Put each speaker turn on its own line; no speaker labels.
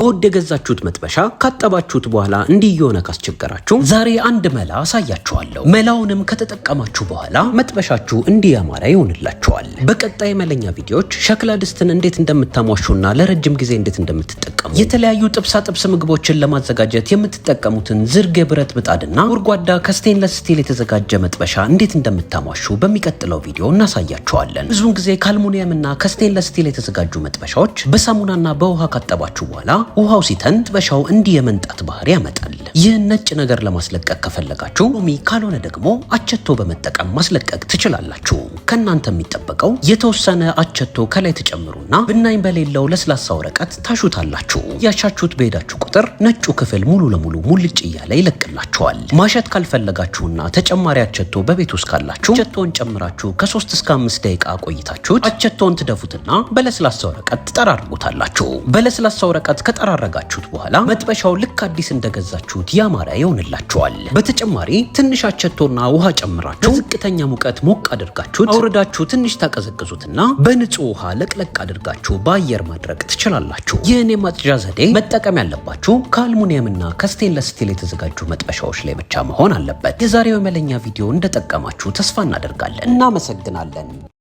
በወደ ገዛችሁት መጥበሻ ካጠባችሁት በኋላ እንዲህ የሆነ ካስቸገራችሁ ዛሬ አንድ መላ አሳያችኋለሁ። መላውንም ከተጠቀማችሁ በኋላ መጥበሻችሁ እንዲህ ያማረ ይሆንላችኋል። በቀጣይ መለኛ ቪዲዮዎች ሸክላ ድስትን እንዴት እንደምታሟሹና ለረጅም ጊዜ እንዴት እንደምትጠቀሙ የተለያዩ ጥብሳ ጥብስ ምግቦችን ለማዘጋጀት የምትጠቀሙትን ዝርግ የብረት ምጣድና ጎድጓዳ ከስቴንለስ ስቲል የተዘጋጀ መጥበሻ እንዴት እንደምታሟሹ በሚቀጥለው ቪዲዮ እናሳያችኋለን። ብዙውን ጊዜ ከአልሙኒየምና ከስቴንለስ ስቲል የተዘጋጁ መጥበሻዎች በሳሙናና በውሃ ካጠባችሁ በኋላ ውሃው ሲተን መጥበሻው እንዲህ የመንጣት ባህሪ ያመጣል። ይህን ነጭ ነገር ለማስለቀቅ ከፈለጋችሁ ሎሚ ካልሆነ ደግሞ አቸቶ በመጠቀም ማስለቀቅ ትችላላችሁ። ከናንተ የሚጠበቀው የተወሰነ አቸቶ ከላይ ተጨምሩና ብናኝ በሌለው ለስላሳ ወረቀት ታሹታላችሁ። ያሻችሁት በሄዳችሁ ቁጥር ነጩ ክፍል ሙሉ ለሙሉ ሙልጭ እያለ ይለቅላችኋል። ማሸት ካልፈለጋችሁና ተጨማሪ አቸቶ በቤት ውስጥ ካላችሁ አቸቶን ጨምራችሁ ከ3 እስከ 5 ደቂቃ ቆይታችሁት አቸቶን ትደፉትና በለስላሳ ወረቀት ትጠራርጉታላችሁ። በለስላሳ ወረቀት ከጠራረጋችሁት በኋላ መጥበሻው ልክ አዲስ እንደገዛችሁት ያማረ ይሆንላችኋል። በተጨማሪ ትንሽ አቸቶና ውሃ ጨምራችሁ ዝቅተኛ ሙቀት ሞቅ አድርጋችሁት አውርዳችሁ ትንሽ ታቀዘቅዙትና በንጹህ ውሃ ለቅለቅ አድርጋችሁ በአየር ማድረቅ ትችላላችሁ። ይህን የማጽጃ ዘዴ መጠቀም ያለባችሁ ከአልሙኒየምና ከስቴንለስ ስቲል የተዘጋጁ መጥበሻዎች ላይ ብቻ መሆን አለበት። የዛሬው የመለኛ ቪዲዮ እንደጠቀማችሁ ተስፋ እናደርጋለን። እናመሰግናለን።